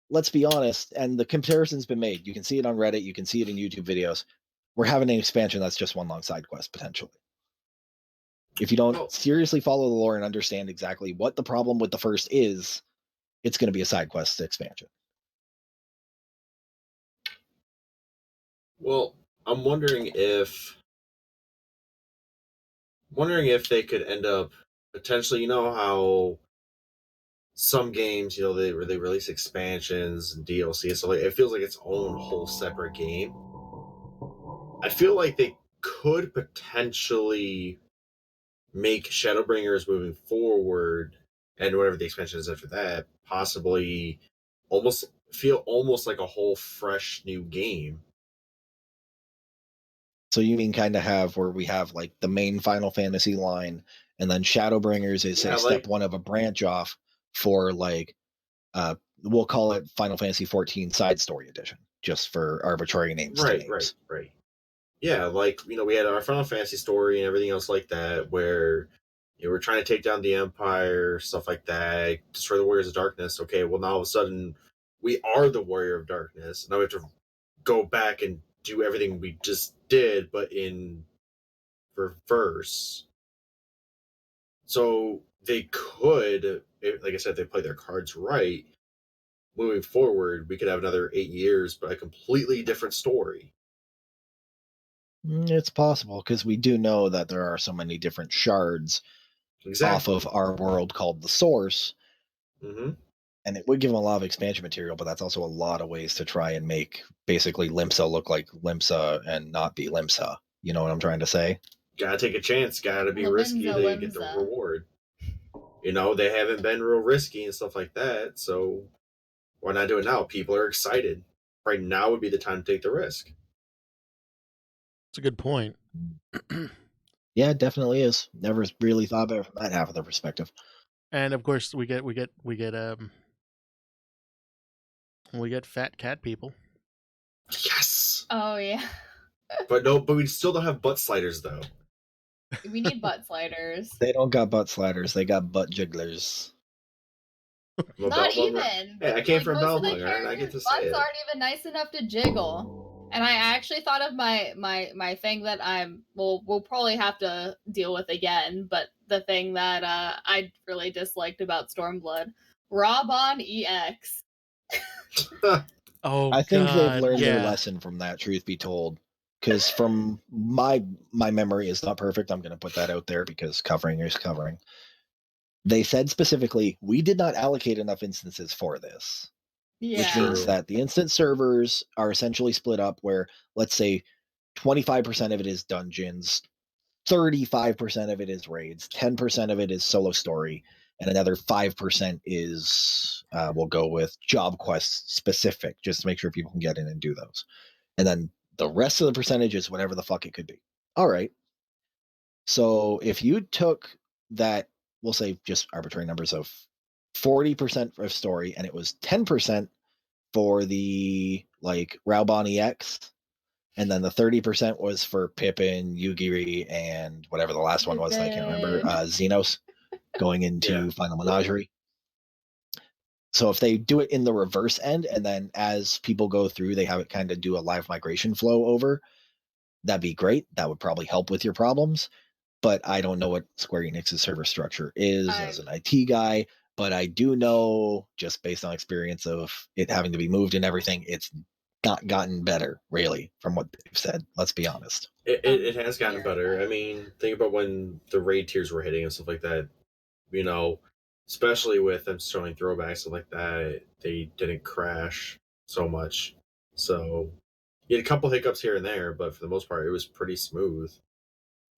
let's be honest, and the comparison's been made. You can see it on Reddit, you can see it in YouTube videos. We're having an expansion that's just one long side quest, potentially. If you don't seriously follow the lore and understand exactly what the problem with the first is, it's going to be a side quest expansion. Well, I'm wondering if they could end up potentially, you know how some games, you know, they release expansions and DLC, so like, it feels like its own whole separate game. I feel like they could potentially make Shadowbringers moving forward, and whatever the expansion is after that, possibly almost like a whole fresh new game. So you mean kind of have where we have like the main Final Fantasy line, and then Shadowbringers is say step one of a branch off for like, we'll call it Final Fantasy XIV Side Story Edition, just for arbitrary names. Right. Yeah, like, you know, we had our Final Fantasy story and everything else like that, where, you know, we're trying to take down the Empire, stuff like that, destroy the Warriors of Darkness. Okay, well, now all of a sudden, we are the Warrior of Darkness. Now we have to go back and do everything we just did, but in reverse. So they could, like I said, they play their cards right. Moving forward, we could have another 8 years, but a completely different story. It's possible because we do know that there are so many different shards off Exactly. of our world called the Source, Mm-hmm. and it would give them a lot of expansion material, but that's also a lot of ways to try and make basically Limsa look like Limsa and not be Limsa. You know what I'm trying to say? Gotta take a chance. Gotta be risky Limsa, to get the Limsa. reward. They haven't been real risky and stuff like that, so why not do it now? People are excited. Right now would be the time to take the risk. It's a good point. Yeah, it definitely is. Never really thought about it from that half of the perspective. And of course, we get fat cat people. Yes. Oh yeah. But we still don't have butt sliders though. We need butt sliders. They don't got butt sliders, they got butt jigglers. Not even. Hey, I came from most of the Belmont, and I get to say butts it. aren't even nice enough to jiggle. And I actually thought of my thing that we'll probably have to deal with again, but the thing that I really disliked about Stormblood, Raubon EX. Oh, I think they've God, learned their yeah. lesson from that, truth be told. Because from my memory is not perfect. I'm going to put that out there because covering is covering. They said specifically, we did not allocate enough instances for this. Yeah. Which means that the instance servers are essentially split up where, let's say, 25% of it is dungeons, 35% of it is raids, 10% of it is solo story, and another 5% is, we'll go with job quests specific, just to make sure people can get in and do those. And then the rest of the percentage is whatever the fuck it could be. All right. So if you took that, we'll say just arbitrary numbers of 40% of story and it was 10% for the like Raubon EX, and then the 30% was for Pippin, Yugiri, and whatever the last one was, I can't remember, Xenos going into Final Menagerie. So if they do it in the reverse end, and then as people go through, they have it kind of do a live migration flow over, that'd be great. That would probably help with your problems. But I don't know what Square Enix's server structure is as an IT guy. But I do know, just based on experience of it having to be moved and everything, it's not gotten better, really, from what they've said. Let's be honest. It has gotten better. I mean, think about when the raid tiers were hitting and stuff like that. Especially with them showing throwbacks stuff like that, they didn't crash so much. So you had a couple hiccups here and there, but for the most part, it was pretty smooth.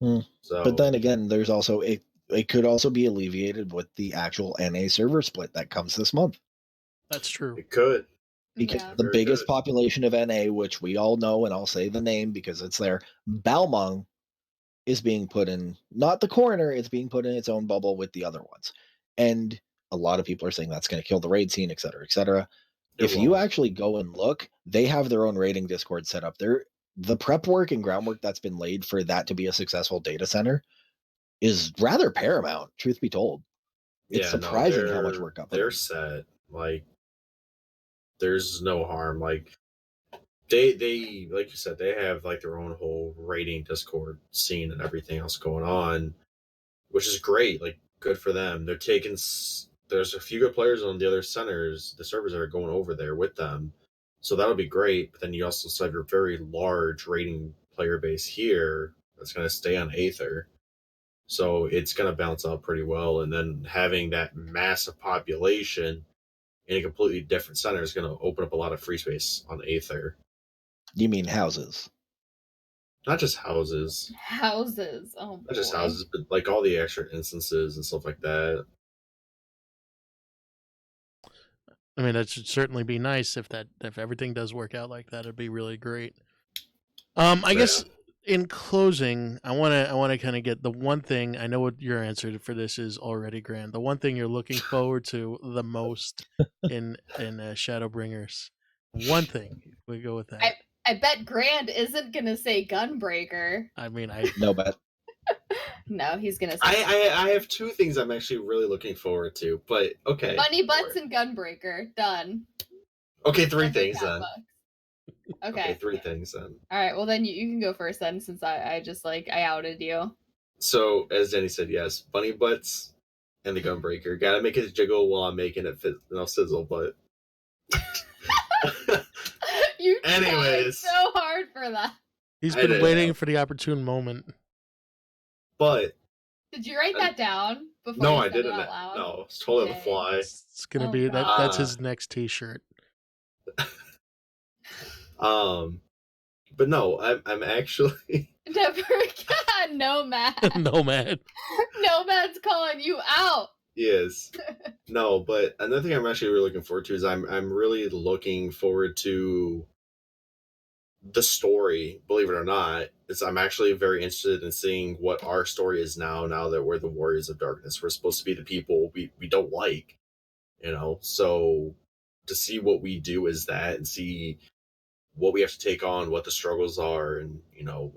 So, but then again, there's also it could also be alleviated with the actual NA server split that comes this month. That's true. It could. Because the biggest population of NA, which we all know, and I'll say the name because it's there, Balmung, is being put in, not the corner, it's being put in its own bubble with the other ones. And a lot of people are saying that's going to kill the raid scene, et cetera, et cetera. If you actually go and look, they have their own raiding Discord set up there. The prep work and groundwork that's been laid for that to be a successful data center is rather paramount, truth be told. It's surprising how much work got put in. They're set. Like, there's no harm. Like, they like you said, they have like their own whole raiding Discord scene and everything else going on, which is great. Like, good for them. They're taking. There's a few good players on the other centers, the servers that are going over there with them, so that'll be great. But then you also have your very large raiding player base here that's going to stay on Aether, so it's going to balance out pretty well. And then having that massive population in a completely different center is going to open up a lot of free space on Aether. You mean houses? Not just houses. Houses. Oh, boy. Not just houses, but like all the extra instances and stuff like that. I mean, that should certainly be nice if everything does work out like that. It'd be really great. I guess in closing, I want to kind of get the one thing. I know what your answer for this is already, Grand. The one thing you're looking forward to the most in Shadowbringers. One thing, we go with that. I bet Grand isn't gonna say Gunbreaker. I mean, no bet. No, he's gonna say. I have two things I'm actually really looking forward to, but okay. Bunny Butts and Gunbreaker. Done. Okay, three things then. Okay, 3 things then. All right, well then you can go first then, since I just I outed you. So as Danny said, yes, Bunny Butts and the Gunbreaker. Gotta make it jiggle while I'm making it sizzle, but You tried anyways, so hard for that. He's I been did. waiting for the opportune moment. but Did you write that down before no, you I said didn't. it out loud? No, it's totally on the Dang. fly. It's gonna Oh, be God. that's his next T-shirt. But no, I'm actually Never again. Nomad. Nomad. Nomad's calling you out. yes. No, but another thing I'm actually really looking forward to is I'm really looking forward to the story. Believe it or not, is I'm actually very interested in seeing what our story is now. Now that we're the Warriors of Darkness, we're supposed to be the people we don't like, So to see what we do is that, and see what we have to take on, what the struggles are, and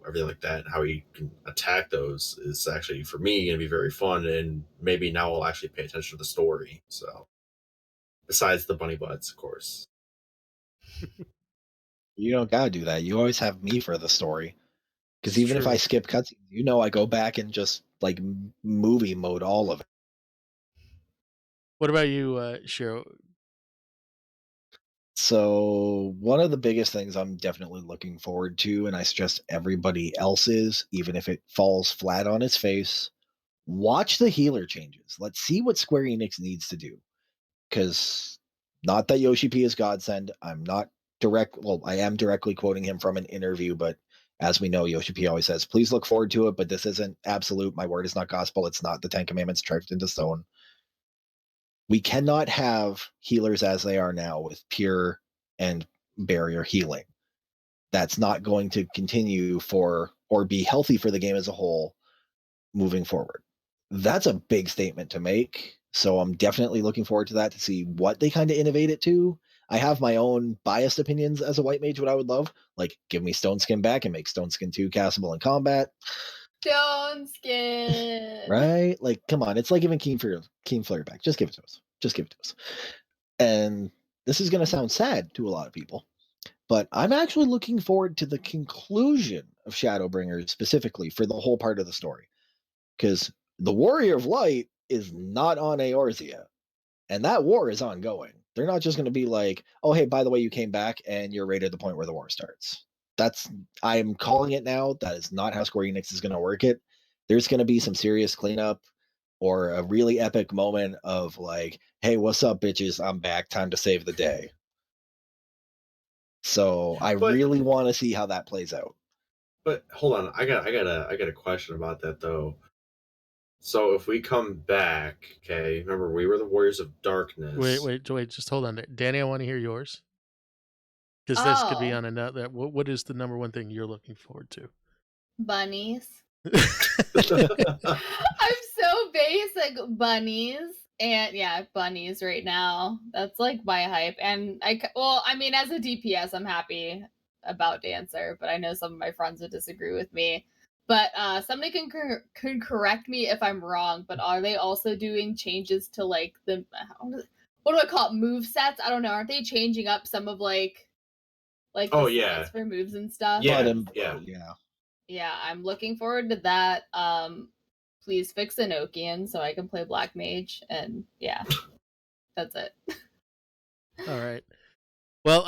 everything like that, and how we can attack those is actually for me going to be very fun. And maybe now I'll actually pay attention to the story. So besides the bunny butts, of course. You don't gotta do that. You always have me for the story. Because It's even if I true. skip cutscenes, I go back and just like movie mode all of it. What about you, Shiro? So one of the biggest things I'm definitely looking forward to, and I suggest everybody else is, even if it falls flat on its face, watch the healer changes. Let's see what Square Enix needs to do. Because not that Yoshi P is godsend. I am directly quoting him from an interview, but as we know, Yoshi P always says, please look forward to it, but this isn't absolute. My word is not gospel. It's not the Ten Commandments charged into stone. We cannot have healers as they are now with pure and barrier healing. That's not going to continue or be healthy for the game as a whole moving forward. That's a big statement to make. So I'm definitely looking forward to that, to see what they kind of innovate it to. I have my own biased opinions as a white mage, what I would love. Like, give me Stone Skin back and make Stone Skin 2 castable in combat. Stone Skin. Right? Like, come on. It's like giving Keen Flare back. Just give it to us. Just give it to us. And this is going to sound sad to a lot of people, but I'm actually looking forward to the conclusion of Shadowbringers specifically for the whole part of the story. Because the Warrior of Light is not on Eorzea, and that war is ongoing. They're not just going to be like, oh, hey, by the way, you came back and you're right at the point where the war starts. I'm calling it now. That is not how Square Enix is going to work it. There's going to be some serious cleanup or a really epic moment of like, hey, what's up, bitches? I'm back. Time to save the day. So I really want to see how that plays out. But hold on, I got a question about that though. So if we come back, okay, remember we were the Warriors of Darkness. Wait, just hold on. Danny, I want to hear yours. Because this could be on another. What is the number one thing you're looking forward to? Bunnies. I'm so basic. Bunnies. And yeah, bunnies right now. That's like my hype. And as a DPS, I'm happy about Dancer, but I know some of my friends would disagree with me. But somebody can correct me if I'm wrong, but are they also doing changes to like what do I call it, move sets? I don't know. Aren't they changing up some of like the stats for moves and stuff? Yeah, I'm looking forward to that. Please fix Enochian so I can play Black Mage, and yeah, that's it. All right. Well,